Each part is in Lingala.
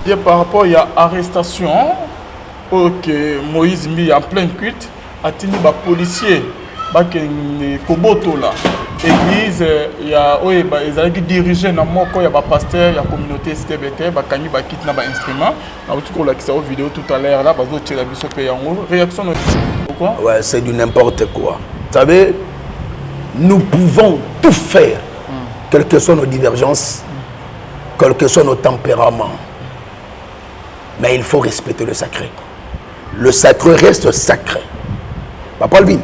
Et par rapport à l'arrestation, ok, Moïse mis en plein culte, a tenu les policiers, les Koboto là. Église, il y a des dirigés, il y a des pasteurs, il y a la communauté STBT, il y a des instruments. On a vu la vidéo tout à l'heure, là, il y a des réactions. Pourquoi? Ouais, c'est du n'importe quoi. Vous savez, nous pouvons tout faire, quelles que soient nos divergences, quels que soient nos tempéraments. Mais il faut respecter le sacré. Le sacré reste sacré. Papa Alvin,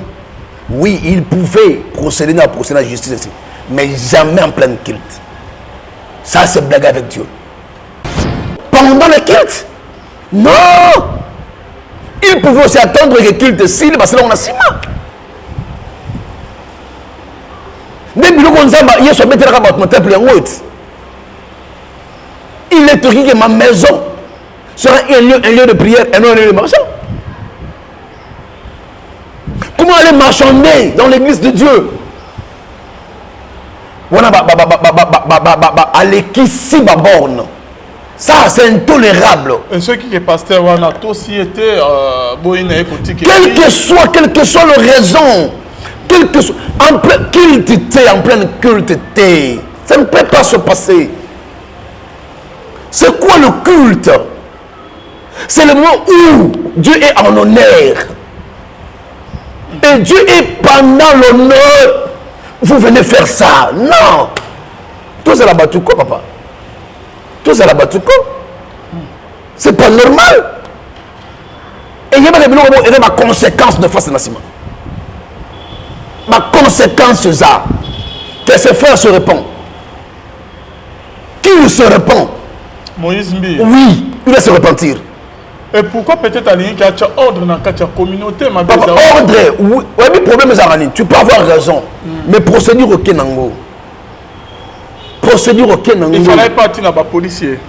oui, il pouvait procéder à la justice ici, mais jamais en plein culte. Ça, c'est blague avec Dieu. Pendant le culte, non! Il pouvait aussi attendre que le culte s'il parce que là, on a 6 mois. Il est écrit que ma maison sera un lieu de prière et non un lieu de marchand. Comment aller marchander dans l'église de Dieu? Ça, c'est intolérable. Et ceux qui sont pasteurs, on a aussi été quelle que soit la raison, en plein culte, ça ne peut pas se passer. C'est quoi le culte? C'est le moment où Dieu est en honneur. Et Dieu est pendant l'honneur. Vous venez faire ça. Non. Tout ça la batouko, papa. Tout ça la batouko. C'est pas normal. Et il y a ma conséquence de face de Nassima. Ma conséquence, c'est ça. Que ses frères se répondent. Qui se répond? Moïse Mbi. Oui, il va se repentir. Et pourquoi peut-être à l'Union qui a ordre dans la communauté? Papa, ordre, oui, mais problème est tu peux avoir raison. Mais procédure aucun nango. Procédure aucun nango. Il fallait pas attirer les policiers.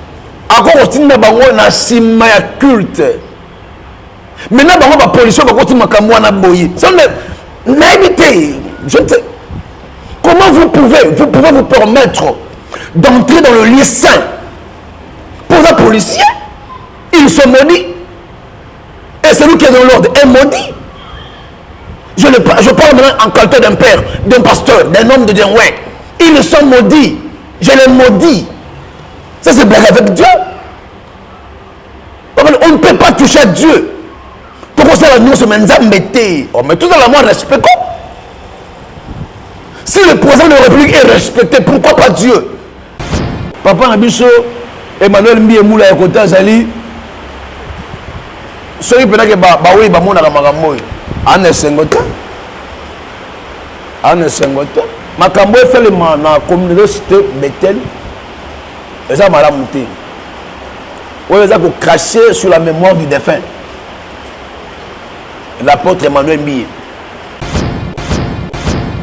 Encore aussi, il y a un culte. Maintenant, il y a des policiers qui ont été ça n'habitez. Comment vous pouvez vous permettre d'entrer dans le lieu saint? Pour un policier, ils sont maudits. Et celui qui est dans l'ordre est maudit. Je parle maintenant en qualité d'un père, d'un pasteur, d'un homme de Dieu. Ouais. Ils sont maudits. Je les maudis. Ça, c'est blague avec Dieu. On ne peut pas toucher à Dieu. Pourquoi ça, nous sommes embêtés? Mais tout ça, la moi, respectons. Si le président de la République est respecté, pourquoi pas Dieu? Papa Nabiso, Emmanuel Mbi Moula et Kota Zali, ceux qui pensent que Baoui Bamona Ramagamboy, Anne Sengote, Makambo fait le man dans la communauté Bethel, et ça m'a ramouté. Oui, ils ont craché sur la mémoire du défunt, l'apôtre Emmanuel Mbi.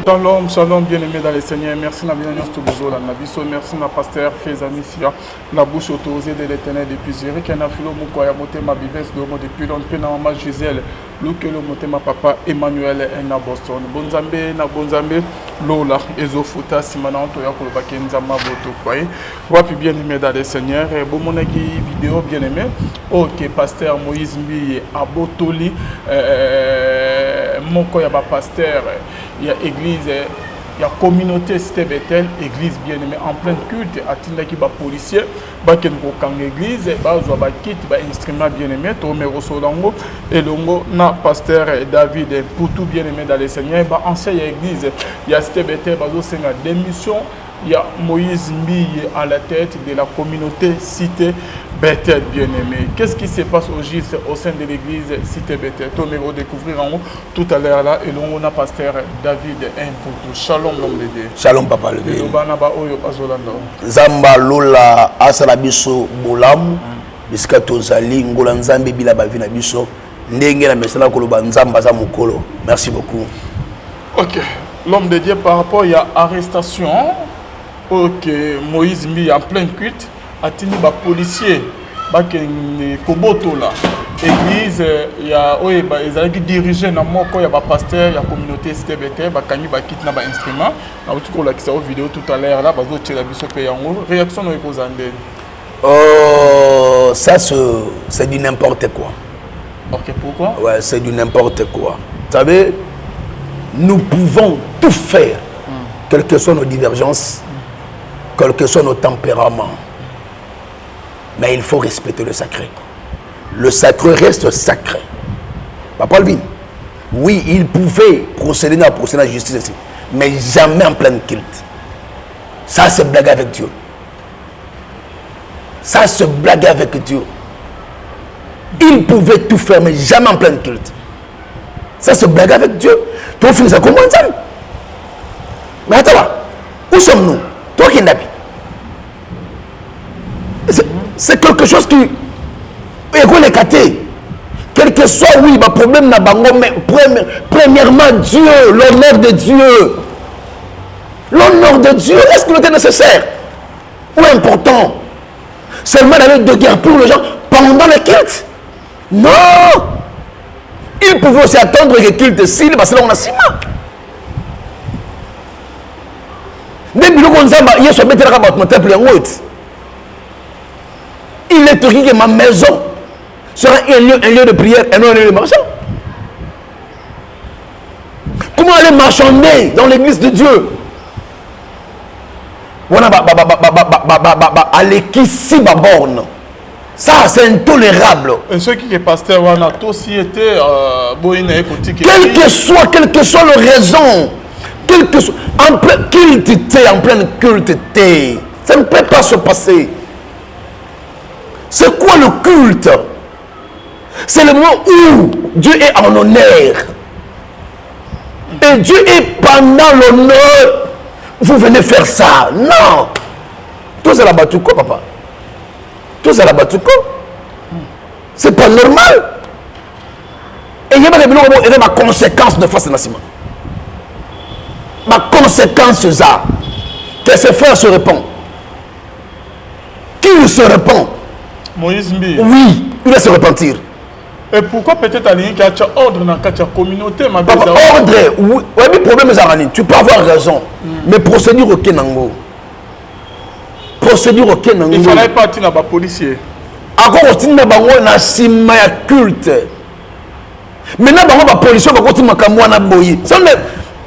Shalom, shalom, bien-aimés dans les Seigneurs. Merci na bien tout besoin la nabiso. Merci na pasteur Fezami Sia. La bouche autorisée de l'Éternel depuis Zurich. Qui a fait le mot ya moté ma bivesse de depuis longtemps na maman Gisèle. Luke le moté ma papa Emmanuel et na Boston. Bonzambe Lola Ezofuta Simana to ya ko baki nzama boto kwaye. Wapi bien-aimés dans les Seigneurs. Bon mon vidéo bien-aimé. OK, pasteur Moïse Mbi Abotoli moko ya ba pasteur. Il y a église, il y a communauté STBT, église bien-aimée en plein culte, attendant qu'il y a policiers, qui sont l'église, qui ont un instrument bien-aimé, et le pasteur David, pour tout bien-aimé dans les Seigneurs, ancien église, il y a STBT, il y a des missions, il y a Moïse Mbi à la tête de la communauté cité Bethel bien-aimé. Qu'est-ce qui se passe au sein de l'église cité Bethel? On va découvrir en haut tout à l'heure là et l'on a pasteur David Mputu. Shalom l'homme de Dieu. Shalom papa le Dieu. Zamba Lola Asalabiso Bolam bisika tozali ngola nzambe bila bavi na biso ndenge na mesala koloba nzamba za mukolo. Merci beaucoup. OK. L'homme de Dieu par rapport à l'arrestation. OK, Moïse mis en plein culte. Atini ba policier ba Koboto là église il y a ils dirigé na moko ya ba pasteur ya communauté STBT ba kanyi ba kit na ba instrument na tout ko la kisa vidéo tout à l'heure là bazo tshela biso pe yango réaction no ekozande ça, c'est du n'importe quoi. Ok, pourquoi? Ouais, c'est du n'importe quoi. Vous savez, nous pouvons tout faire, quelles que soient nos divergences, quels que soient nos tempéraments. Mais il faut respecter le sacré. Le sacré reste sacré. Papa Alvin, oui, il pouvait procéder dans la justice ici, mais jamais en plein culte. Ça, c'est blague avec Dieu. Ça, c'est blague avec Dieu. Il pouvait tout faire, mais jamais en plein culte. Ça, c'est blague avec Dieu. Toi, finis ça comment ça? Mais attends là, où sommes-nous? Toi qui n'as pas. C'est quelque chose qui est écarté. Quel que soit, oui, le problème n'a pas, mais premièrement, Dieu, l'honneur de Dieu. L'honneur de Dieu, est-ce que c'était nécessaire ou important? Seulement avec de guerre pour les gens pendant le culte? Non! Il pouvait aussi attendre que le culte s'il parce que là on a six mois. Depuis le Gonzamba, il y a ce maître à mon temple en haut. Il est écrit que ma maison sera un lieu de prière et non un lieu de marchand. Comment aller marchander dans l'église de Dieu? Voilà, aller qu'ici, borne. Ça, c'est intolérable. Et ceux qui est pasteur, on a aussi été quelle que soit la raison, en plein culte, en pleine culte, ça ne peut pas se passer. C'est quoi le culte? C'est le moment où Dieu est en honneur. Et Dieu est pendant l'honneur. Vous venez faire ça. Non. Tous à la batouko, papa. Tous à la batouko. C'est pas normal. Et il y a ma conséquence de face de Nassima. Ma conséquence, c'est ça. Que ses frères se répondent. Qui se répond? Moïse Mbi. Oui, il va se repentir. Et pourquoi peut-être à l'Union qui a ordre dans la communauté? Papa, ordre, oui, mais problème est tu peux avoir raison. Mais procédure aucun nango. Procédure aucun nango. Il fallait pas attirer les policiers. Encore aussi, na bango na sima ya culte. Maintenant, bango ba policier ba koti makamwa na boyi. Ça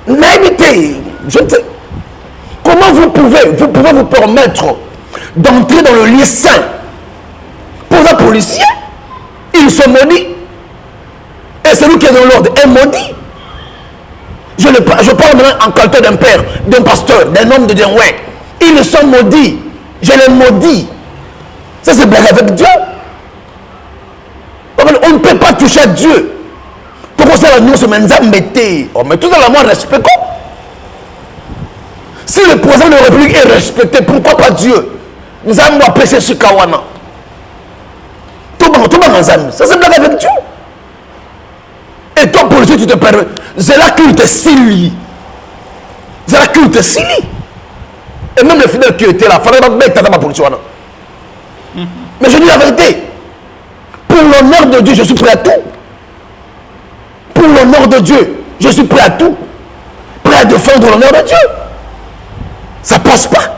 n'habitez. Je ne sais. Comment vous pouvez vous permettre d'entrer dans le lieu saint pour un policier? Ils sont maudits. Et celui qui est dans l'ordre est maudit. Je parle maintenant en qualité d'un père, d'un pasteur, d'un homme de Dieu. Ouais. Ils sont maudits. Je les maudis. Ça, c'est blague avec Dieu. On ne peut pas toucher à Dieu. Pourquoi ça, nous sommes embêtés? Mais tout à la moins respectons. Si le président de la République est respecté, pourquoi pas Dieu? Nous allons apprécier ce Kawana. Ça, c'est blague avec Dieu. Et toi, policier, tu te permets. C'est la culte Sili. C'est la culte Sili. Et même les fidèles qui étaient là, il fallait pas mettre dans ma police. Mais je dis la vérité. Pour l'honneur de Dieu, je suis prêt à tout. Pour l'honneur de Dieu, je suis prêt à tout. Prêt à défendre l'honneur de Dieu. Ça passe pas.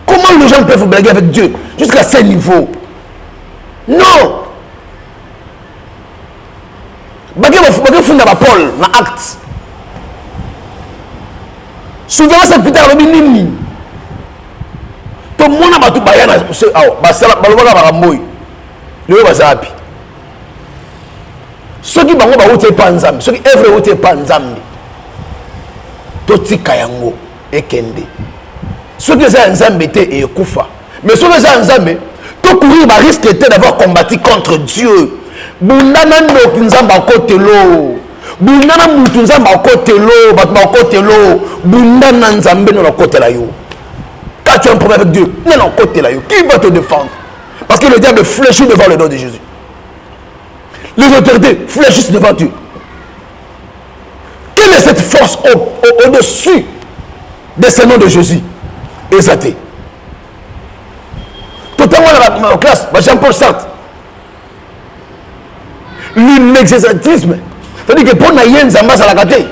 Comment les gens peuvent blaguer avec Dieu jusqu'à ce niveau? Non. Bagay funda ba Paul na acte. Souvent ça peut être nini. To mona ba tu bayana ba sala ba loba ba moyi. Le ba zapi. Soki bango ba wote pa nzambe, soki evre wote pa nzambe. To tika yango ekende. Soki za nzambe te e kufa. Mais soki za nzambe to courir ba risque d'avoir combattu contre Dieu. Bundana ndo nzamba kote lo. Bundana mutu nzamba kote lo, bat ba kote lo. Bundana nzambe no kote la yo. Quand tu as un problème avec Dieu, non kote la yo. Qui va te défendre? Parce que le diable fléchit devant le nom de Jésus. Les autorités fléchissent devant Dieu. Quelle est cette force au-dessus de ce nom de Jésus? Exaté. Totalement dans la classe, Jean-Paul Sartre. L'inexactisme, c'est-à-dire que pour naïen Zamba ça l'a gâté.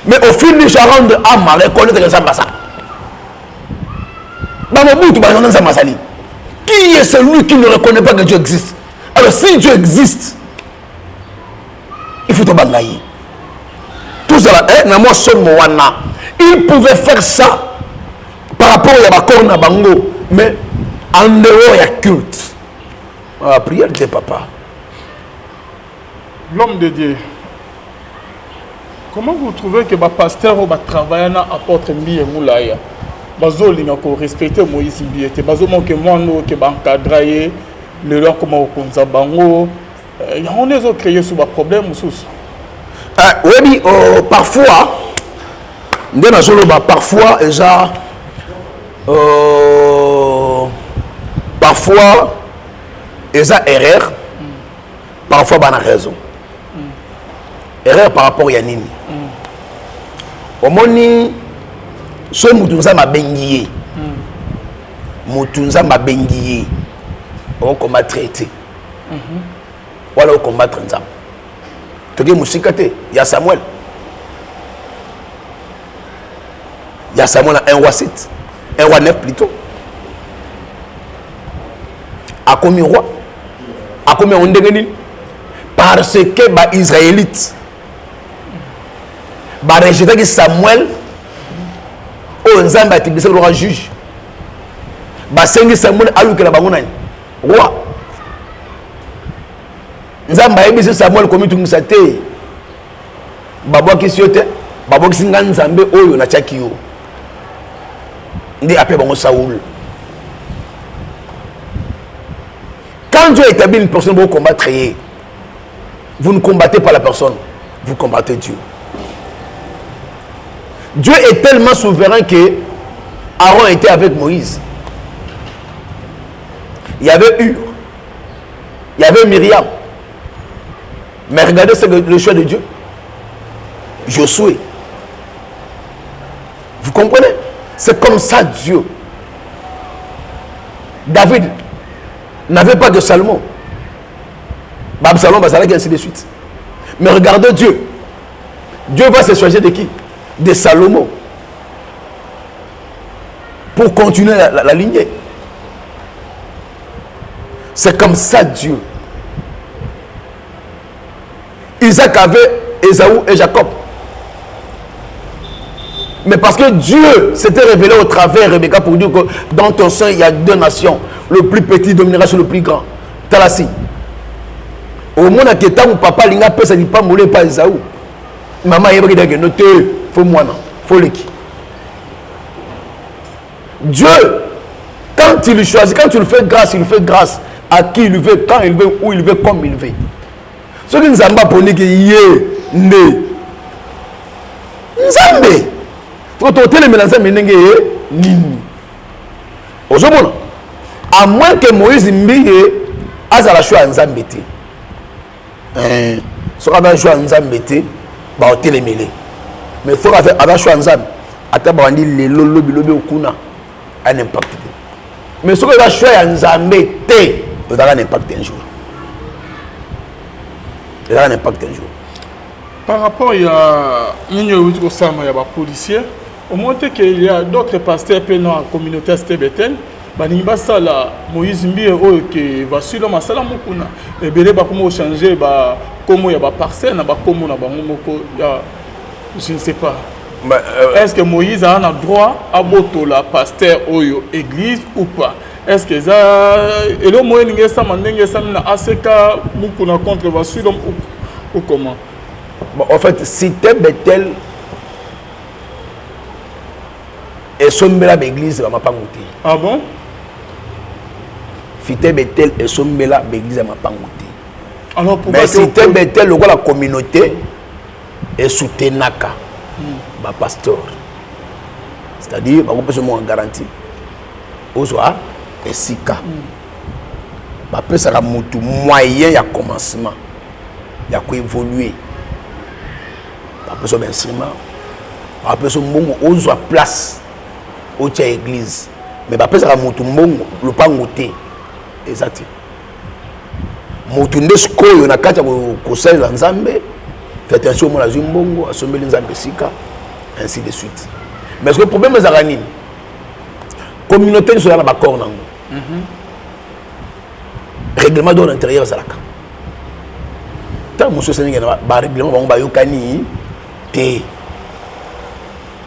Mais au fil du charron de Amma, reconnaître que Zamba ça. Dans mon bout, tu vas dans Zamba Sali. Qui est celui qui ne reconnaît pas que Dieu existe? Alors si Dieu existe, il faut te bangayer. Tout ça, il pouvait faire ça par rapport à Bakor Nabango, mais en dehors il y a culte. La prière de papa. L'homme de Dieu. Comment vous trouvez que le pasteur va travailler à apporter Mbi et Moulaya? Bazo linga ko respecter Moïse Mbi et bazo mon que moi nous que encadrer le leur comment konza bango. On est créé sur un problème ou sous. Oui, parfois, parfois, déjà, parfois, ils ont erreur, parfois, ils ont raison. Erreur par rapport à Yanini. Au moni, ce moutounza m'a bengié. Moutounza m'a bengié. On combat traité. Voilà, on combat transa. Il y a Samuel. Il y a Samuel à 1 roi 7. 1 roi 9 plutôt. A combien roi? A combien on dégaine? Parce que les Israélites rejeté Samuel au Nzamba a été le roi juge. Samuel a eu que la bangonne. Roi. Nzamba ebisi Samuel komi tumusate babo kisiote babo kisinga nzambe oyo na chakio ndi appelé bango Saoul. Quand Dieu établit une personne pour combattre, vous ne combattez pas la personne, vous combattez Dieu. Dieu est tellement souverain que Aaron était avec Moïse. Il y avait Hur, il y avait Myriam. Mais regardez le choix de Dieu. Josué. Vous comprenez? C'est comme ça Dieu. David n'avait pas de Salomon. Absalom, Bazalak et ainsi de suite. Mais regardez Dieu. Dieu va se choisir de qui? De Salomon. Pour continuer la lignée. C'est comme ça Dieu. Isaac avait Ésaü et Jacob. Mais parce que Dieu s'était révélé au travers Rebecca pour dire que dans ton sein, il y a 2 nations. Le plus petit dominera sur le plus grand. Talassi. Au moment où papa n'a pas dit pas mouler pas Ésaü. Maman a dit noté, faut moi non, faut l'équipe. Dieu, quand il choisit, quand tu le fais grâce, il fait grâce à qui il veut, quand il veut, où il veut, comme il veut. Ce qui nous a dit que yé né Nzambe faut toter les mélanges menenge nini ozomona à moins que Moïse mbiye azala choix Nzambe te so ka choix Nzambe te ba hotel mêlé mais faut faire avec choix Nzambe ata ba ndi lelo lobi okuna un impact mais so ka choix Nzambe te ozala un impact un jour. Il y a un impact un jour. Par rapport à il y a policiers, au moins qu'il y a d'autres pasteurs dans la communauté STBTL, Moïse Mbi qui va sur le masala mukuna et belé ba comment changer ba comment il y a ba parcelle na ba comment na ba moko je ne sais pas. Est-ce que Moïse a un droit à boto la pasteur oyo église ou pas? Est-ce que ça et le moyen n'engage ça mandenge ça na ACK mukuna contre va sur ou comment? Bon, en fait, si Betel et sombela l'église va pas monter. Ah bon? Fité Betel et sombela l'église va pas monter. Alors pourquoi? Mais si Betel la communauté est soutenaka ba pasteur. C'est-à-dire ba peut se en garantie. Ozoa et sika. Ba peut ça mutu moyen ya commencement. Ya ko évoluer. Ba peut so instrument. Ba peut so mbongo ozoa place au tia église. Mais ba peut ça mutu mbongo le pas ngoté. Exact. Mutu ndesko yo na kati ko sala nzambe. Faites attention à la Zimbongo, à Sombeli Nzambe Sika, ainsi de suite. Mais le problème est que la communauté est sur la corne. règlement d'ordre intérieur zalaka tant monsieur Sénégal ba règlement bango ba yokani te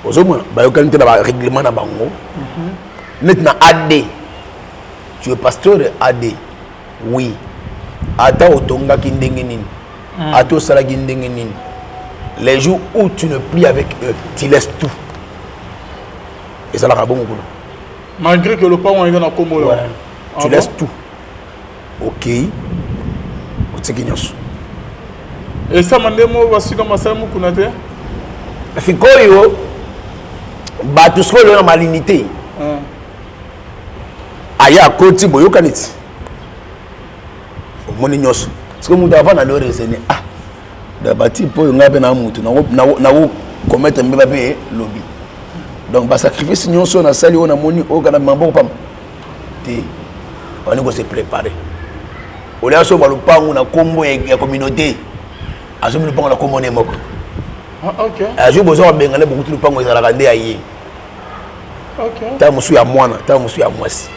ozomona ba yokani te na ba règlement na bango maintenant AD tu es pasteur AD oui ata otonga ki ndenge nini ata osala ki ndenge nini les jours où tu ne plies avec eux tu laisses tout et ça la rabon malgré que le parent est dans la Comoro tu laisses tout ok et ça mandemo voici comme ça mu kunate fikoyo batu sko le na malinité aya koti boyokaniti omoni nyoso parce que mutu afana le resene da bati po ngabe na mutu na wo commettre mbeba pe lobby donc ba sacrifice nyonso na sali ona moni o kana mambo pam te on est se préparer o la so balupangu na kombo ya communauté azomi lupangu na kombo ne moko OK ajo bozo bengale beaucoup lupangu ezala kande ayi OK ta musu ya mwana ta musu ya mwasi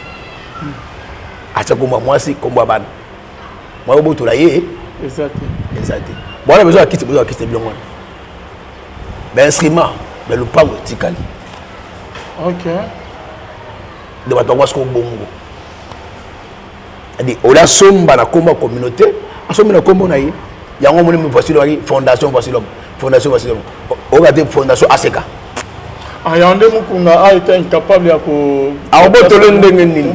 acha komba mwasi komba bana mwa boto la ye exact bon on a besoin de quitter bien mwana ben instrument ben lupangu tikali OK de batongwa sko bongo adi ola somba na komba communauté asombi na kombo na ye yango moni me voici le fondation voici l'homme o gade fondation ACK ayande mukunga a été incapable ya ko abotolo ndenge nini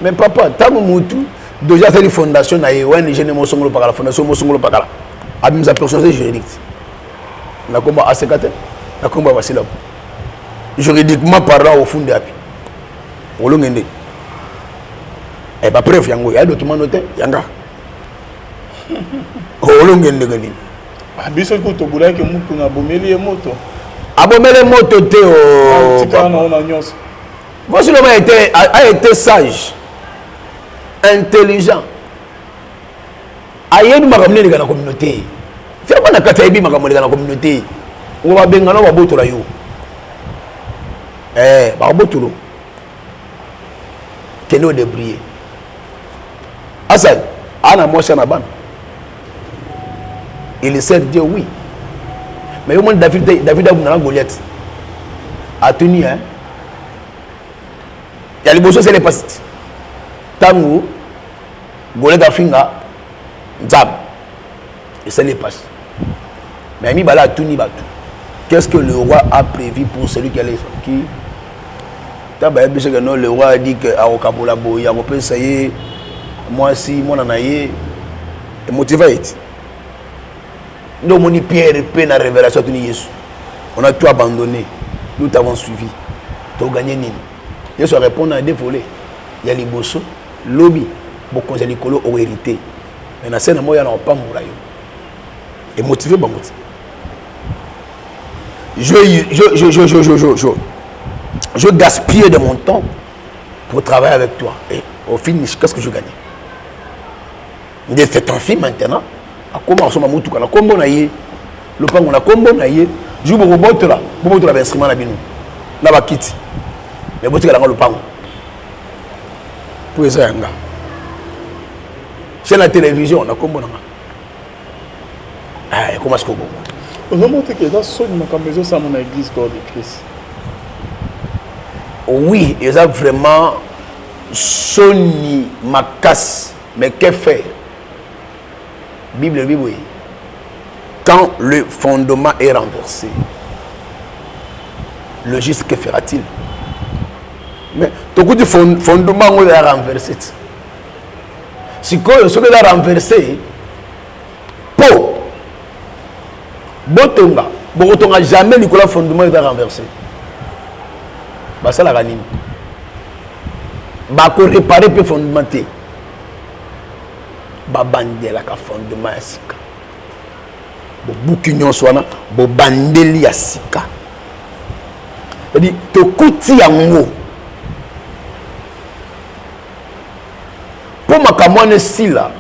mais papa tango mutu déjà c'est une fondation na ye wen jeune mo songolo pakala fondation mo songolo pakala abimza personnalité juridique na komba ACK te na komba voici l'homme juridiquement parlant au fond de api olongende et pas preuve yango ya document noté yanga olongende gani biso ko to bula ke mutu na bomeli moto abomele moto te o tikana ona nyos voici l'homme a été sage intelligent ayebi makamne na communauté fait pas na kata yebi makamne na communauté o ba benga na ba botola yo ba botulo keno de briller Hassan ana mocha na ban il sait dire oui mais au moins David a na Goliath a tenu hein il y a les besoins c'est les passes tango Goliath a finga jab et c'est les passes mais mi bala tuni batu qu'est-ce que le roi a prévu pour celui qui allait qui le roi a dit que Aokabola boy a repensé ça y est moi si mon anaye est motivé donc mon Pierre peine à révélation de Jésus on a tout abandonné nous t'avons suivi tu as gagné nini Jésus répond à des volets il y a les bosso lobby beaucoup de l'écolo ont hérité mais na scène moi il y a pas moula yo et motivé ba motivé je gaspille de mon temps pour travailler avec toi. Et au finish, qu'est-ce que je gagne? C'est un film maintenant. À comment on s'en moute quand on combo naïe, le pan on a combo naïe, je vous botte là, vous botte là instrument là binou, là bas quitte, mais botte là le pan. Pour ça yanga. Chez la télévision on a combo là. Ah comment est-ce qu'on combo? On a montré que dans ce moment quand maison ça mon église corps de Christ. Oui, ils ont vraiment soni ma casse. Mais que faire? Bible, oui. Quand le fondement est renversé, le juste que fera-t-il? Mais tout le fondement est renversé. Si ce que est renversé, pour Botonga, jamais le fondement est renversé. Ça la ranime. Bako réparer peut fondementer. Ba bandela ka fondement sika. Bo bukinyon swana bo bandeli ya sika. C'est-à-dire to kuti yango. Pour makamwane sila.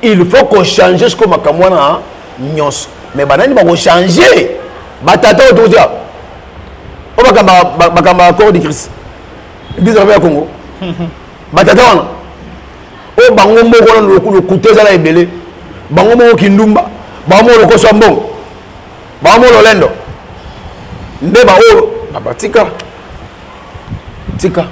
Il faut qu'on change ce que makamwana nyos. Mais banani ba ko changer. Batata autour de bakamba accord de Christ. L'église du Congo. batata wana o bango moko le couteau za la ebele bango moko kindumba bango moko lokoso mbongo bango moko lolendo nde ba o batika tika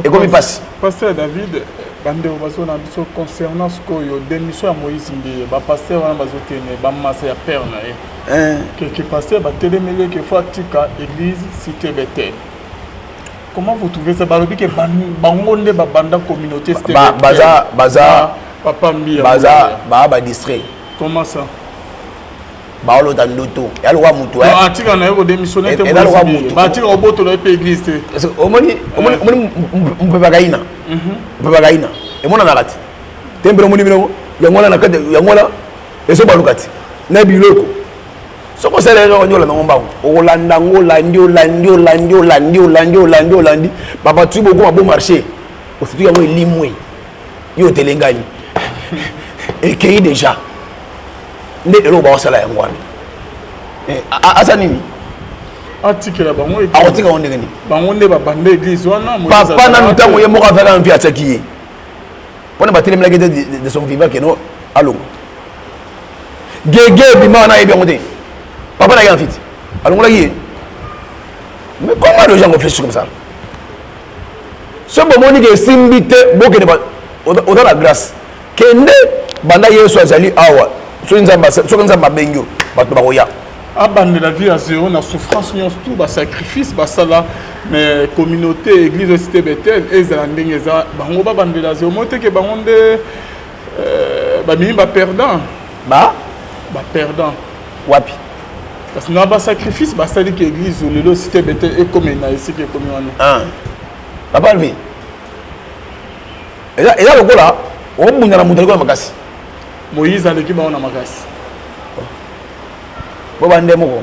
et comme il passe pasteur David bande obazo na biso concernant ce que démission ya Moïse Ndiye ba pasteur wana bazotene ba massa ya père na ye que pasteur ba télémélé que faut tika église cité Bethel. Comment vous trouvez ça? Balobi que bango nde ba banda communauté cité baza papa Mbia ba distrait. Comment ça? Baolo dandoto yalwa mutu eh atika na yo démissionner te Moïse ba atika oboto la église te omoni mpepakaina mpepakaina emona nakati tembere moni bino yangola nakati yangola eso balukati na biloko soko sele ro nyola ngomba olanda olandi papa tu beaucoup bon marché au futur yango elimwe yo telengani et qui déjà nde elo ba wasala yango wana asa nini atikela bango akotika on ndenge ni bango nde ba bande église wana papa na ntango ye moko afaka mfi ataki pona batele mlake de son vivant que no alongo gege bima na yebi ngote papa na ya mfiti alongo la yi mais comment les gens réfléchissent comme ça ce moment que simbite boke de au dans la grâce kende banda yesu azali awa so nzamba bengyo bato bakoya abande la vie à zéro na souffrance nyonso tout ba sacrifice ba sala mais communauté église cité Bethel ezala ndenge za bango ba bande la zéro mote ke bango nde ba mimi ba perdant wapi parce que na ba sacrifice ba sali ke église lelo cité Bethel et comme na ici ke comme wana papa lui et là le gola on bunda na mudali ko makasi Moïse aleki ba na makasi boba nde moko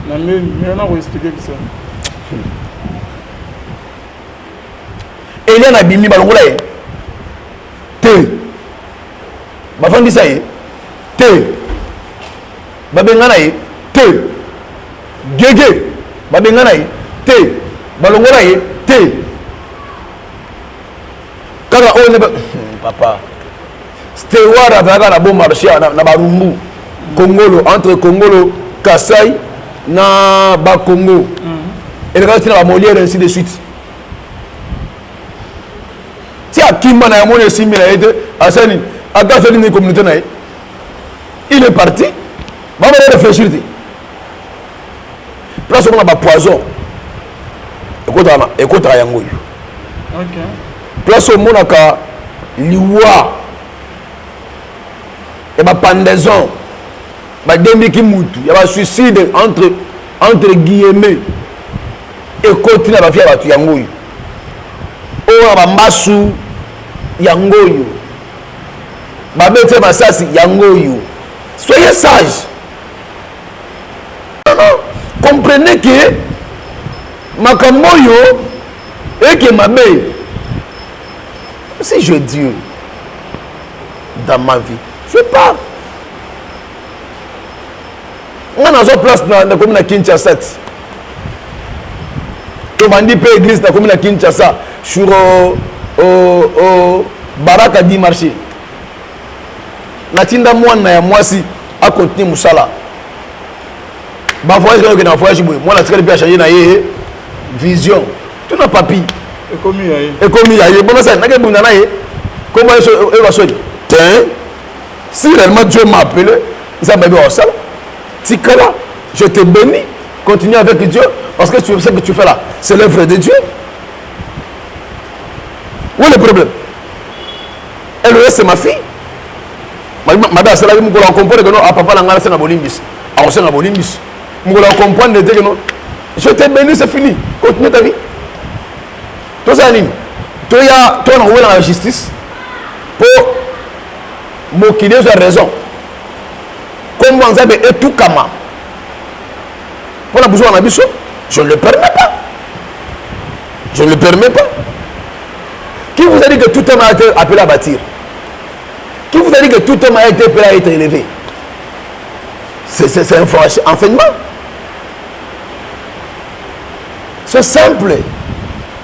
na mais na ko expliquer ça Elia na bimi balongola ye te bafandisa ye te babengana ye te gege babengana ye te balongola ye te kaka oyo papa steward azalaka na bon marché na barumbu Congolo entre Congolo Kasai na Bakongo et le reste na Molière ainsi de suite si akimba na yamone simi na ete asani akafeli ni communauté na il est parti va me réfléchir place on a ba poison ekota yango yo OK place on monaka liwa et ba pendaison ba dembiki mutu ya ba suicide entre guillemets et continue ba fia batu yango yo o ba mbasu yango yo ba bete masasi yango yo soyez sage comprenez que makambo yo et que mabe si je dis dans ma vie je pars on a une place dans la commune de Kinshasa. On a dit que l'église dans la commune de Kinshasa sur Baraka di marché. Natinda mwana ya mwasi a continuer musala. Ba voyage que na voyage boy. Moi la tsaka bien changer na ye vision. Tout na papi. Et comme il y a bon ça na ke bunda na ye. Comment il va soigner? Si réellement Dieu m'a appelé, ça m'a dit au sala. Tikala, je te bénis, continue avec Dieu, parce que ce que tu fais là, c'est l'œuvre de Dieu. Où est le problème? Elle c'est ma fille. Madame, c'est la vie, on comprend que non, papa n'a pas bolimbis. Alors c'est un bolimbis. On comprend que non. Je te bénis, c'est fini. Continue ta vie. Toi, ça anime. Toi, on a la justice pour m'occuper de raison. Comme vous avez et tout kama pour la besoin de biso, je ne le permets pas. Je ne le permets pas. Qui vous a dit que tout homme a été appelé à bâtir? Qui vous a dit que tout homme a été appelé à être élevé? C'est un enseignement. C'est simple.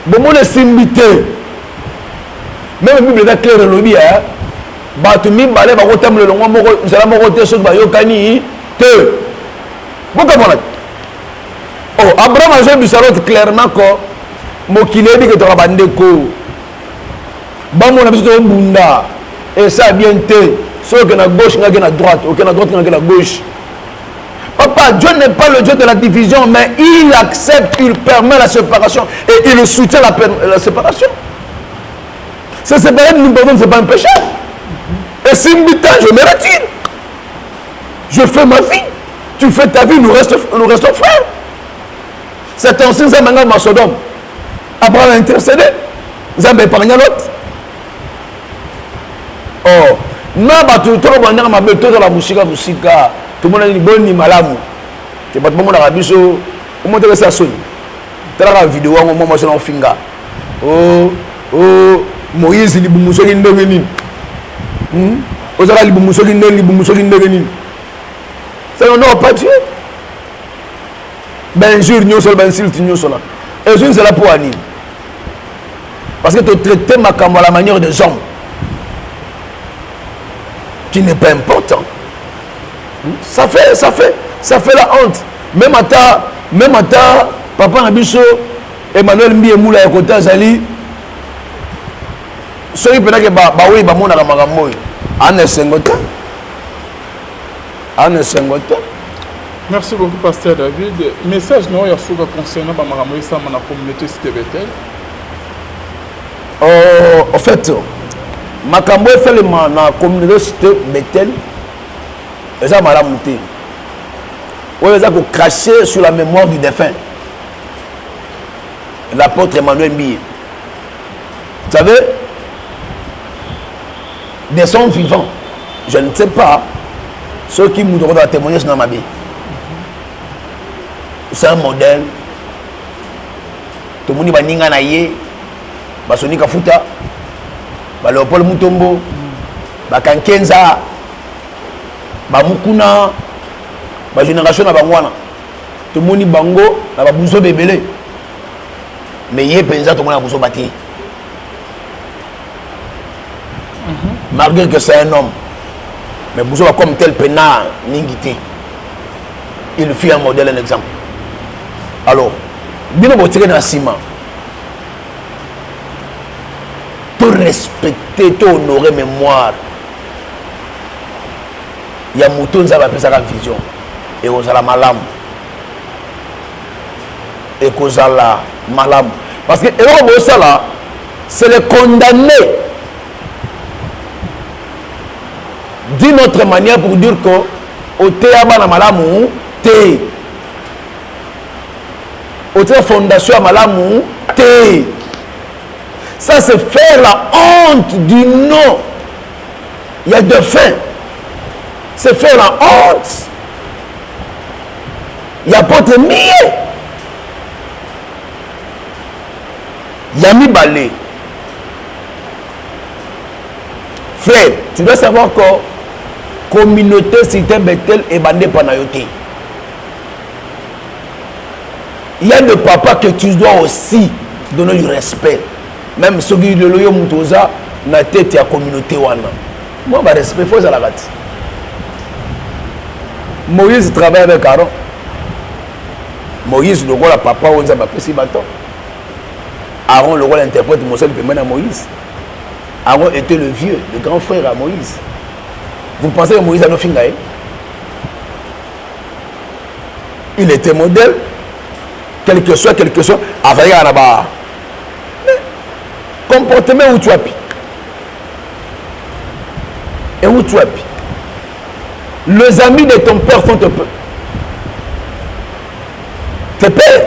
Bon, mon simité. même Bible est clair le lobby hein bato mibale bakotambola longo moko nzela moko te soki bayokani te bokamona oh Abraham a joué bisalote clairement ko mokili ebi ke toka bandeko bamona biso to bunda et ça bien te soki na gauche ngaki na droite ok na droite ngaki na gauche. Papa, Dieu n'est pas le Dieu de la division, mais il accepte, il permet la séparation et il soutient la séparation. Se séparer de nous, ce n'est pas un péché. Et si je me retire, je fais ma vie, tu fais ta vie, nous restons frères. C'est ainsi que maintenant ma Sodome. Abraham a intercédé, nous avons épargné l'autre. Oh, non, tout le monde tout le monde dit bon ni malamu c'est pas tout le monde a biso comment te ça sonne tala la vidéo on moi sur finga oh Moïse li bumuso li ndenge nini ozala li bumuso li ndenge nini ça non pas Dieu ben jour nyo sol ben sil nyo sola et je c'est là pour ani parce que tu traites ma à la manière des hommes qui n'est pas important. Ça fait la honte. Même à ta papa Nabiso, Emmanuel Mbiemula et Kota Zali, ceux qui peuvent baoui bamona ramagamoi. Anne Sengote. Merci beaucoup, Pasteur David. Message non, il y a souvent concernant Bamaramoy Sam dans la communauté Cité Bethel. En fait, Makambo fait le dans la communauté Cité Bethel. Et ça m'a ramouté. Oui, ça pour cracher sur la mémoire du défunt. L'apôtre Emmanuel Mbié. Vous savez, des sons vivants, je ne sais pas ceux qui nous donnent témoigner sur ma vie. C'est un modèle. Tout le monde va ninga naïe, va Soni Kafuta, va Léopold Mutombo, va Kankenza. Bamukuna ba génération na bangwana to moni bango na ba buso bebele mais yé penza to mona buso bati malgré que c'est un homme mais buso comme tel pena ningité il fut un modèle un exemple alors bino botiré na sima to respecter to honorer mémoire. Il y a mouton qui a fait vision et aux ala malam et qu'aux ala malam parce que là c'est le condamné d'une autre manière pour dire que au théâtre na malamu té au théâtre fondation malamu té ça c'est faire la honte du nom. Il y a deux fins. C'est faire la honte. Il n'y a pas de mieux. Il y a mis balai. Frère, tu dois savoir que la communauté Cité Bethel est bandée par Nayoté. Il y a des papas que tu dois aussi donner du respect. Même ceux qui le loyo mutoza na tête de la communauté wana. Moi, je respect, il faut ça la rate. Moïse travaille avec Aaron. Moïse, le rôle à papa, on a pris bâton. Aaron, le rôle interprète Moselle à Moïse. Aaron était le vieux, le grand frère à Moïse. Vous pensez que Moïse a nos fingaï? Il était modèle, quel que soit, avec un là-bas. Comportement où tu as pu. Et où tu as pu. Les amis de ton père font te peur. Tes pères.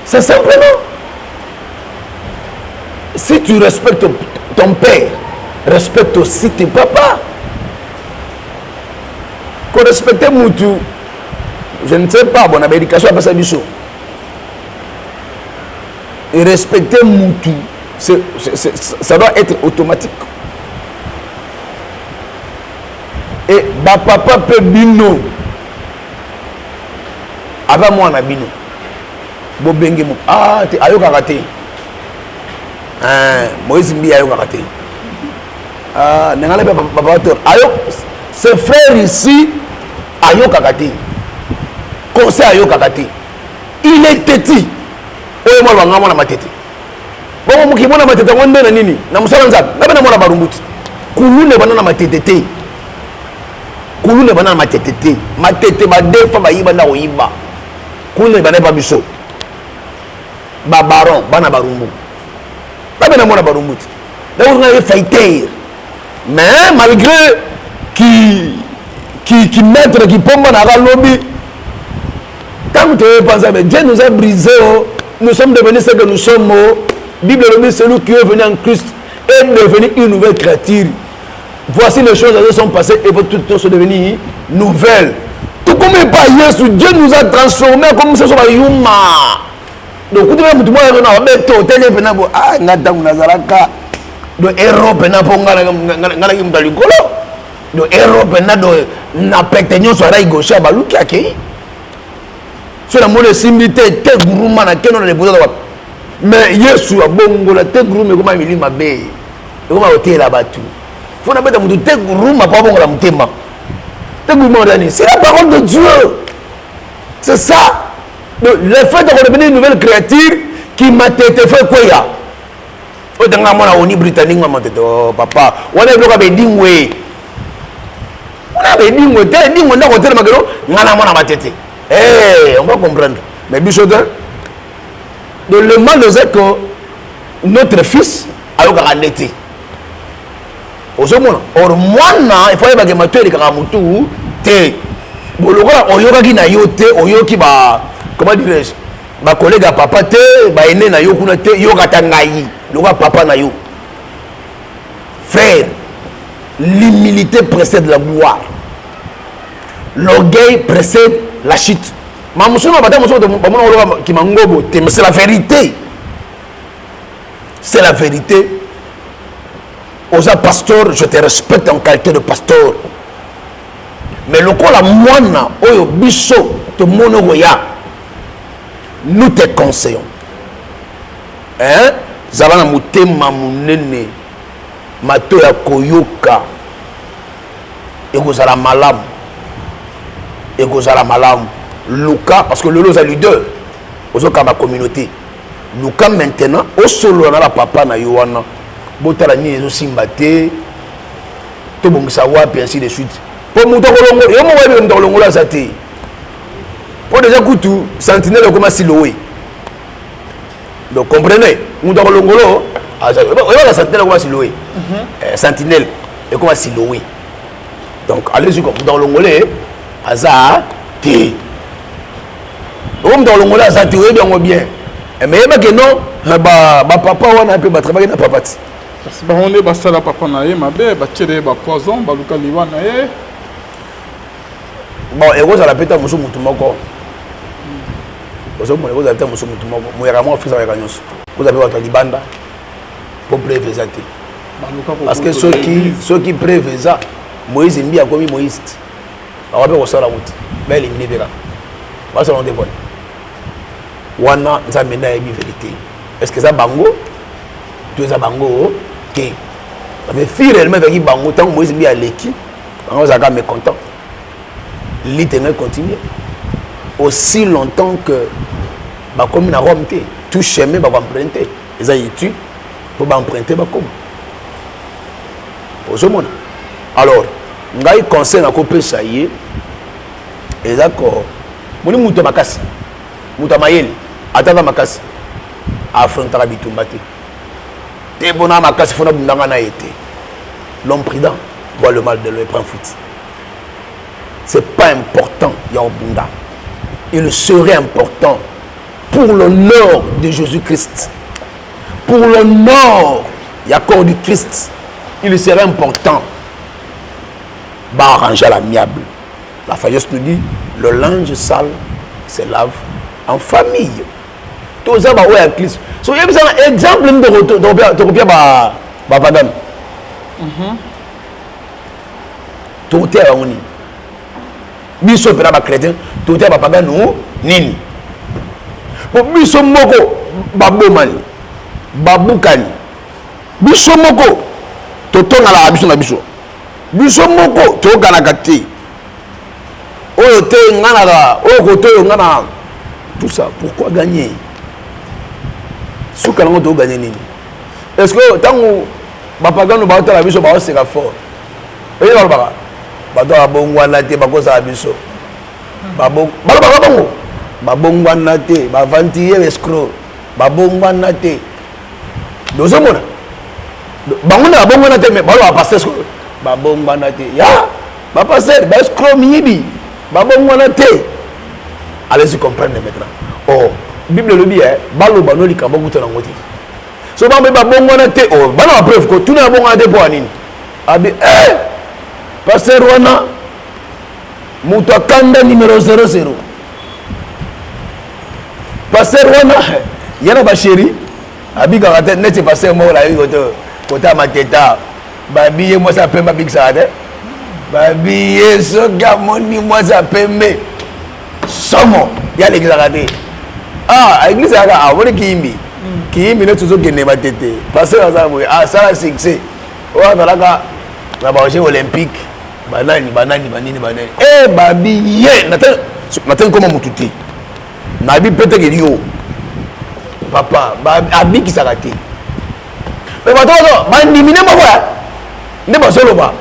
C'est simplement. Si tu respectes ton père, respecte aussi tes papas. Qu'on respecte Moutou. Je ne sais pas, bon, l'éducation après ça, bichot. Et respecter Moutou, ça doit être automatique. Et bah papa peut bino. Avant moi on a bino. Bo bengi mo. Ah, ayo karaté. Moïse Mbi ayo kakate. N'engale papa tor. Ayo, ses frères ici ayo kakate. Conseil ayo kakate. Il est têtu. Oyo mwa banga mwana matete. Bongo mukimona matete ngonde na nini? Na musala nzaka. Ngabe na mwana barumbuti. Kulune bana na matete te. Kulune bana na matete te. Matete ba defa ba yiba na oyiba. Kulune bana ba biso. Ba baron bana barumbu. Ngabe na mwana barumbuti. Donc on a fighter. Mais malgré qui maître qui pompe dans la lobby. Quand tu penses à Dieu nous a brisé, nous sommes devenus ce que nous sommes. Bible le dit, celui qui est venu en Christ est devenu une nouvelle créature. Voici les choses qui sont passées et toutes sont devenues nouvelles. Tout comme pas Jésus, Dieu nous a transformés comme ce soit Yuma. Donc, tout le monde a dit, ah, Nazaraka. Donc, Europe n'a pas de donc, Europe n'a pas de gauche à Balou qui a accueilli. Sur la mode de similité, tes gourous, mais Yesu a bon, la tes gourous, mais comment il m'a bé. Comment il là bas tout. Faut n'a pas de tes gourous, ma pas bon la mutema. Tes gourous, c'est la parole de Dieu. C'est ça. Donc, le fait de devenir une nouvelle créature qui m'a été fait quoi ya. Au dernier moment, on est britannique, maman, papa. On est bloqué avec Dingwe. On a dit, on a dit, on a dit, on a dit, on va comprendre. Mais Bichotin, le mal c'est que notre fils a eu un été. Or, moi, il faut que je me tue les Karamutu. Comment dirais-je? Ma collègue a papa te, ma aîné na yo kuna te, yo katangayi, le papa na yo. Frère, l'humilité précède la gloire. L'orgueil précède la chute. C'est la vérité. C'est la vérité. Aux pasteurs, je te respecte en qualité de pasteur. Mais le coup la moine, oyo biso, te monogoya, nous te conseillons. Hein? Zavana mutema munene, mato ya koyoka, ekozala malam. Ekozala malam. Luka, parce que le lot est leader, aux autres ma communauté. Luka maintenant, au solo na la papa na yowana, botala ni ezo simbate, to bongisa wapi ainsi de suite. Pour mon tolongo, yo mo wabi mon tolongo la zate. Pour déjà kutu, sentinelle comme siloé. Donc comprenez, mon tolongo lo, la sentinelle comme siloé. Sentinelle et comme siloé. Donc allez-y comme dans l'ongolais, hasard, té. Comme dans l'ongolais, hasard, té, bien. Mais il y a que non, papa, on a un peu de travail dans papa. Parce que on est basé là, papa, on a un peu de poison, baluka liwa na ye. Bon, et vous allez péter monsieur Moutoumoko. Vous allez péter monsieur Moutoumoko. Moi, il y a mon fils avec Agnos. Vous avez votre libanda pour prélever ça. Parce que ceux qui prélèvent ça, Moïse Mbi a commis Moïse. On va faire ça la route. Mais il est éliminé là. Pas selon des bonnes. Wana ça mena la vérité. Est-ce que ça bango? Tu es à bango? Ok. Mais finalement avec bango tant Moïse Mbi a l'équipe, on va être mécontent. L'Éternel continue aussi longtemps que ma commune à Rome, tout chemin va emprunter. Les aïtus pour emprunter ma commune. Alors, ngai conseil na kopé ça y est. Et d'accord. Moni muto makasi. Muto mayeli. Atava makasi. Affronter la bitumbate. Te bona makasi fona bundanga na été. L'homme prudent voit le mal de l'homme prend foot. C'est pas important, Yambunda. Il serait important pour l'honneur de Jésus-Christ, pour l'honneur corps du Christ, il serait important d'arranger à l'amiable. La Faïos nous dit, le linge sale se lave en famille. Tout ça, bah ouais, Christ. So, il y a un exemple de copier ma madame. Tout est à l'uni. Biso pera ba chrétien tout est papa nous nini pour biso moko babomani babukani biso moko totonga la biso na biso biso moko tokana kati oyo te ngana la oyo koto ngana tout ça pourquoi gagner suka nango to gagner nini est-ce que tango bapagano ba otala biso ba oseka fort et ba bato abongwana te bakosa biso balobaka bongo babongwana te bavantiye escroc babongwana te dozomona bango na babongwana te mais baloba pasteur babongwana te ya bapasteur baescroc miyibi babongwana te allez-y comprendre maintenant oh bible lobi baloba no likambo kuta nango te so bambe babongwana te oh bana ba preuve ko tuna babongwana te po anini abi pasteur wana mutu akanda numéro 00 pasteur wana yana basheri abikaka te neti pasteur moko la yoto kota mateta babiye mwasa pembe abikisaka te babiye soki amoni mwasa pembe somo yalekisaka te église kaka amoni kiyimbi neti ozokende batete pasteur aza boye asala succès oyo azalaka na baroger olympique banani babiye natani koma mutu te nabi petekeli yo papa abikisaka te me bato bandimine moko ya nde basoloba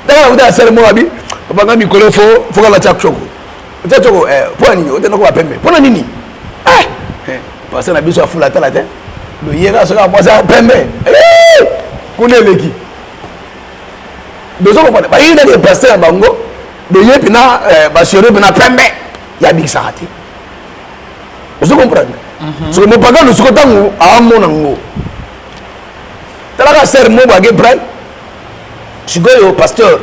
taka nakuta ya sele moko abi papanga mikolo foka batia choko otia choko mpona nini otendako bapembe mpona nini pase na biso afula tala te loyeka soki amwasa pembe kuna eleki bezo comprendre ba yina ke pasteur bango de yepi na bashere bina pembe ya bikisaka te bezo comprendre so mo paga no soko tangu amona ngo talaka ser mo ba ge prendre sigoyo pasteur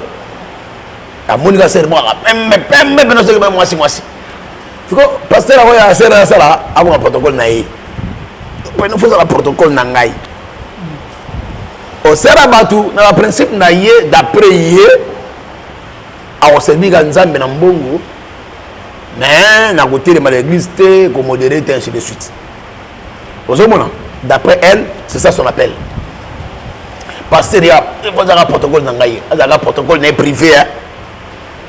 amoni ka ser mo pembe bino so ke mwasi fiko pasteur awo ya ser na sala akona protocole na ye peno foza la protocole na ngai au sera batu na principe na ye d'après ye a servi ga nzambe na mbongo mais na côté de l'église te ko modérer ainsi de suite ozomona d'après elle c'est ça son appel pasteur ya il faut avoir protocole na ngai azaka protocole na privé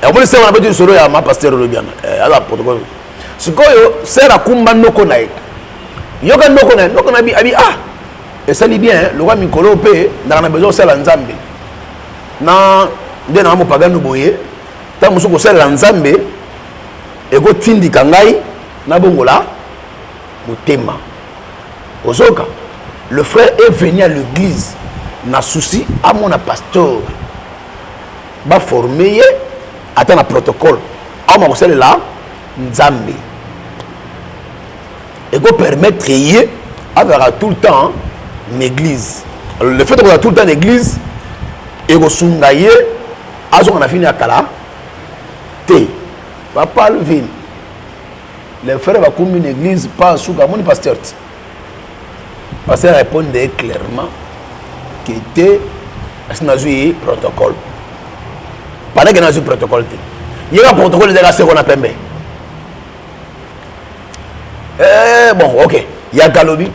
et on peut se on a besoin solo ya ma pasteur lobiana ala protocole sikoyo sera kumba noko na ye yoka noko na bi abi et ça dit bien le roi Mikolo pe na besoin sala nzambe na nde na mo pagano boye ta musu ko sala nzambe e ko tindi kangai na bongola motema ozoka le frère est venu à l'église na souci à mon pasteur ba formé attend un protocole à mo ko sala la nzambe et ko permettre yé avec tout le temps l'église. Alors, le fait qu'on a tout le temps l'église et qu'on sungaye, on a fini à Kala, papa le vin. Les frères va comme une église, pas sous mon pasteur. Le pasteur répondait clairement qu'il était dans un protocole. Pendant qu'il y a un protocole, il y a un protocole de la seconde appel. Bon, ok. Il y a Galobi,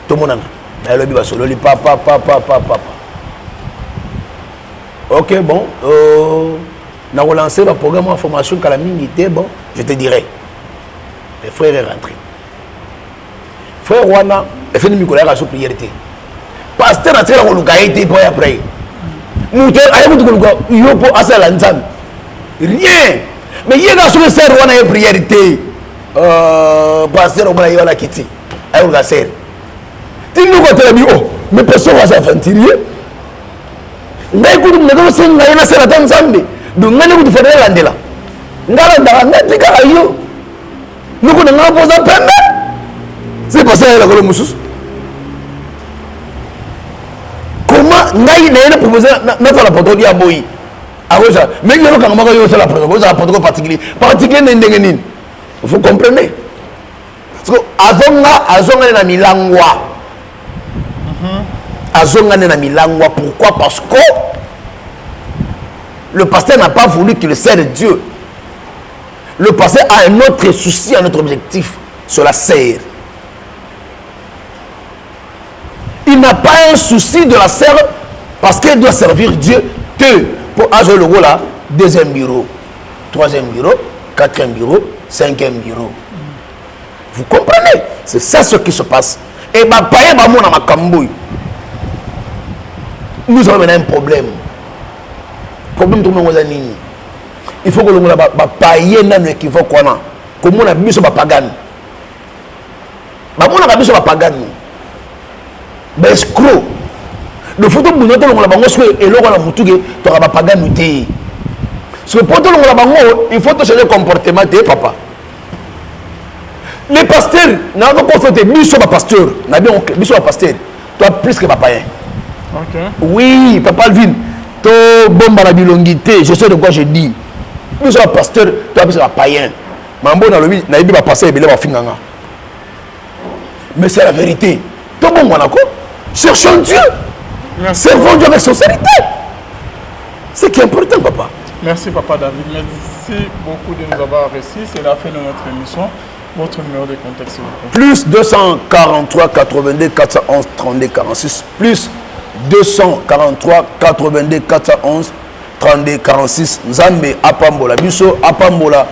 tout le monde. Elle va solo papa. Ok, bon. On a relancé le programme de formation calamité. Bon, je te dirai. Le frère est rentré. Frère Wana, il fait une micro-là sur priorité. Pasteur a tiré le gaïté pour après. Mouteur, il y a pour assez l'ensemble. Rien. Mais il y a sur le serre Wana est priorité. Pasteur, on va la quitter. Elle va serre. Tu nous dis, oh, mais personne va s'aventurer. Ngai kudu mnagano senga yana sera tanzambe. Dungane kudu federa landela. Ngala ndara ngatika ayo. Nuko na ngapoza pembe. C'est pas ça la kolo mususu. Comment ngai na yana proposer na fa la protocole ya boyi. Akoza, mais yelo kanga mako yo la protocole, ça protocole particulier. Particulier ndenge nini. Vous comprenez? Parce que azonga na milangwa. Azongane na milangwa. Pourquoi? Parce que le pasteur n'a pas voulu qu'il serve Dieu. Le pasteur a un autre souci, un autre objectif sur la serre. Il n'a pas un souci de la servir parce qu'elle doit servir Dieu. Pour agir le rôle là, deuxième bureau, troisième bureau, quatrième bureau, cinquième bureau. Vous comprenez? C'est ça ce qui se passe. Et bah, nous avons maintenant un problème. Problème tout le monde. Il faut que le monde paye nan équivoque quoi na. Comme on a mis sur pagan. Bah on a mis sur pagan. Bah escroc. Le photo de notre on a bango sur et l'on a mutuge tu auras pagan muté. Sur le photo on a bango il faut te changer comportement de papa. Les pasteurs n'a pas confronté mis sur pasteur. N'a bien mis sur pasteur. Toi plus que papa. OK. Oui, papa Alvin. To bomba la bilongité, je sais de quoi je dis. Nous sommes pasteur, toi tu es païen. Mambo na lobi na ibi ba passer ebele ba finganga. Mais c'est la vérité. To bon monako. Cherchons Dieu. Servons Dieu avec sincérité. C'est qui est important, papa. Merci papa David. Merci beaucoup de nous avoir reçus. C'est la fin de notre émission. Votre numéro de contact s'il vous plaît. Plus 243 82 411 32 46 plus 243 82 411 32 46 Nzambe Apambola Biso Apambola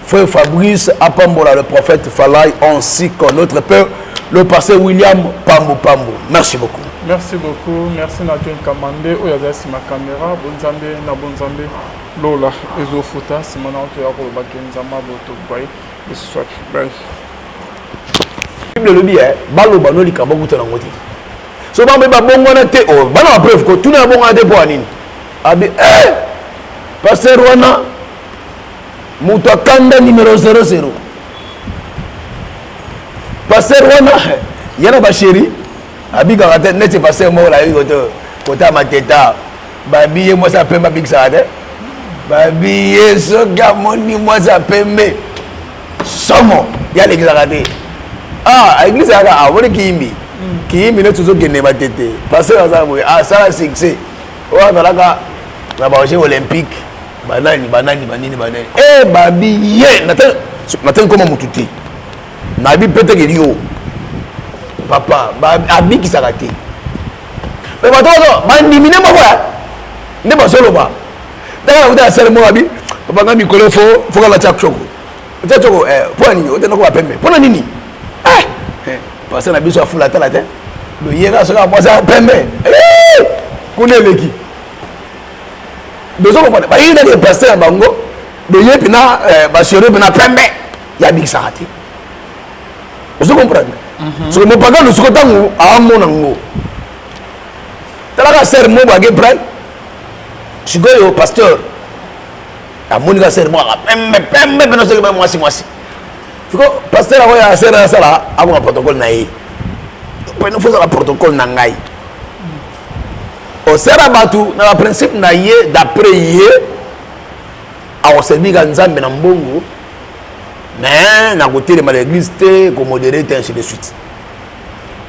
Frère Fabrice Apambola le prophète Falai ainsi que notre père le pasteur William Pambo Pambo. Merci beaucoup. Merci beaucoup. Merci Nathan Kamande oyazasi ma caméra bonzambe na bonzambe lola ezofuta simona to ya ko bakenza boto boy et soit bye. Bible le bien balo banoli kabokuta na ngoti. So ba ba bongo na te o bana preuve ko tuna bongo na te po anini. Abi pasteur wana mutu akanda numéro 00 pasteur wana yana ba chéri abi ka tête net pasteur mo la yoto kota mateta babi mo sa pemba big sa te babi so gamoni mo sa pembe somo ya l'église raté église aka avole kiimbi ne tuzo gene batete pasteur azamu ça succès wa talaka na ba jeux olympique banani babi ye natan koma mututi na bi pete ke dio papa abi ki sakate mais bato bandi mine mako ya ne ba solo ba daga uta sele mo abi papa ngami kolo fo ka la chako chako poni o tena ko ba pembe pona nini parce na biso afula tala te do yega so ka mo sa pembe kuneleki besoin comprendre ba yina des pasteurs bango de yepi na ba chéri na pembe ya big sakati besoin comprendre so mo paga no soko tangu amona ngo tala ka ser mo ba ge pray sigoyo pasteur amoni ka ser mo pembe beno so ke mwasi fiko pasteur ko ya ser na sala akona protocole na yi pe no faut la protocole na ngai au sera batu na principe na ye d'après ye a servi ga nzambe na mbongo mais na côté de l'église te ko modérer ainsi de suite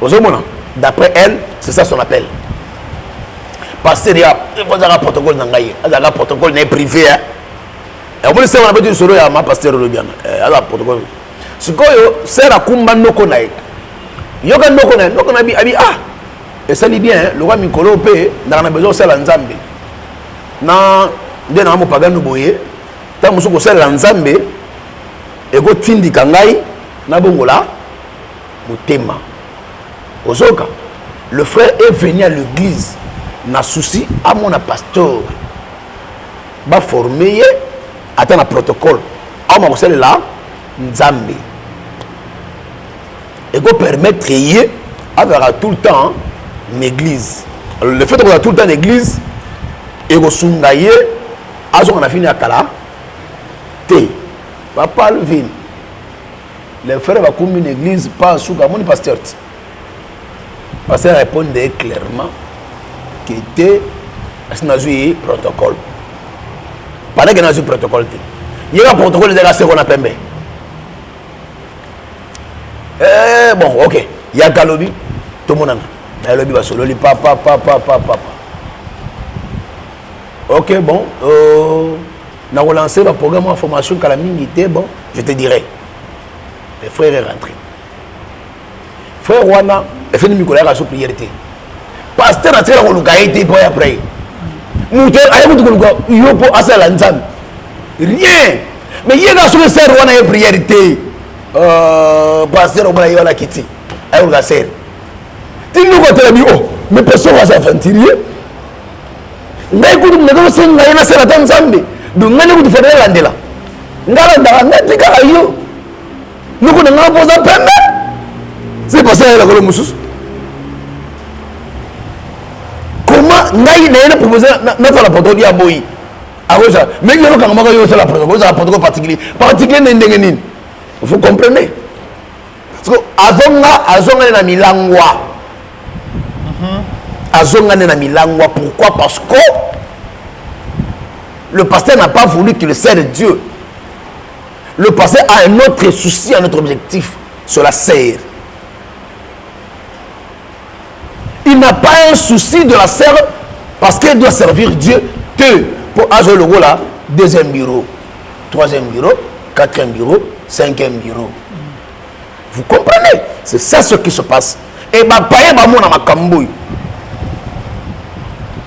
ozomona d'après elle c'est ça son appel pasteur ya il faut un protocole na ngai azaka protocole na privé et on sait on a besoin solo ya ma pasteur le bien ala protocole sikoyo sera kumba noko na yoka noko na bi abi et ça dit bien le roi Mikolo pe na besoin ça la nzambe na nde na mo pagano boye ta musu ko sala nzambe e ko tindi kangai na bongola motema ozoka le frère est venu à l'église na souci à mon pasteur ba formé attend na protocole a mo sala la nzambe et ko permettre yé avec tout le temps l'église. Alors, le fait qu'on a tout le temps l'église et qu'on sungaye à ce qu'on a fini à Kala T. Papa Alvin. Les frères va comme une église pas sous mon pasteur. Pasteur répondait clairement qu'il était dans un protocole. Pendant qu'il y a un protocole, il y a un protocole de la seconde appel. Bon, ok. Il y a Galobi, tout le monde. Elle va solo papa. Ok, bon. On a relancé le programme de formation calamité. Bon, je te dirai. Le frère est rentré. Frère Wana, il fait une micro à la prière. pasteur a tiré le gaïté pour après. Mouteur a eu tout le yo pour assez l'ensemble. Rien. Mais il y a sur le serre on a une priorité. Pasteur on a eu la kitty. Ayo la serre. Tu nous côté la bio. Mais personne va s'aventurer. Ngai kudu mnagalo senga yana sera tanzambe. Donc ngane kudu federa landela. Ngala ndara ndika ayo. Nuko na ngapoza pembe. C'est pas ça la kolo mususu. Comment ngai na proposer na faire la protocole ya boyi. Akoza, mais il y a quand même yo faire la protocole particulier. Particulier ndenge nini. Vous comprenez? Parce que azonga na milangwa. Azonga na milangwa, pourquoi? Parce que le pasteur n'a pas voulu que le serre de Dieu. Le pasteur a un autre souci, un autre objectif sur la serre. Il n'a pas un souci de la serre parce qu'il doit servir Dieu. Pour ajoyer le rôle là, deuxième bureau, troisième bureau, quatrième bureau, cinquième bureau. Vous comprenez? C'est ça ce qui se passe. Et ma païen va mon amakamboui.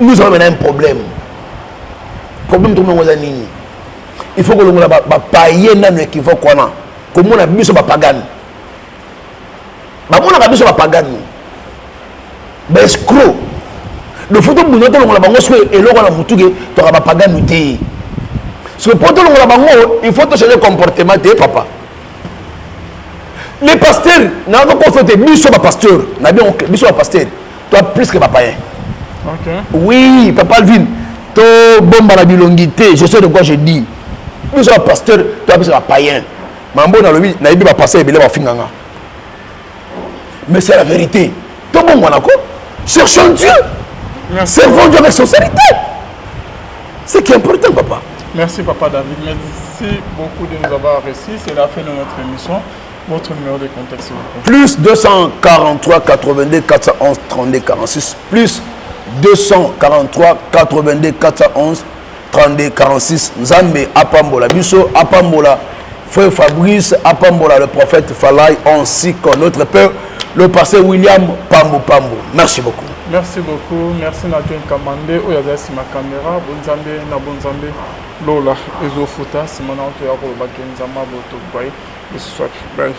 Nous avons maintenant un problème. Problème tout le monde nini. Il faut que le monde païen n'a qu'il faut qu'on a. Comme on a mis sur ma pagan. On a mis sur ma pagan. Ben escroc. Le photo de notre on a bango et l'on a moutué, tu auras pas gagné. Ce photo on a bango, il faut te changer le comportement de papa. Les pasteurs, n'a pas confronté, bis sur ma pasteur, n'a bien bis sur ma pasteur. Toi plus que papa. Ok. Oui, papa Alvin, to bomba la bilongité, je sais de quoi je dis. Bis sur ma pasteur, toi plus sur ma païen. Mambo na lobi, na ibi ba passer belé ba finganga. Mais c'est la vérité. To bon monako, cherchons Dieu. Servons Dieu avec sincérité. C'est qui est important, papa. Merci, papa David. Merci beaucoup de nous avoir reçus. C'est la fin de notre émission. Votre numéro de contact, s'il vous plaît. Plus 243 82 411 32 46. Plus 243 82 411 32 46. Nzambe Apambola. Biso Apambola. Frère Fabrice Apambola, le prophète Falai, ainsi que notre père, le pasteur William Pambo Pambo. Merci beaucoup. Merci beaucoup. Merci Nathan Kamande. Oyaza si ma caméra. Bonzambe na bonzambe. Lola ezofuta. Simona oto ya ko bakenzama boto boy. Bye.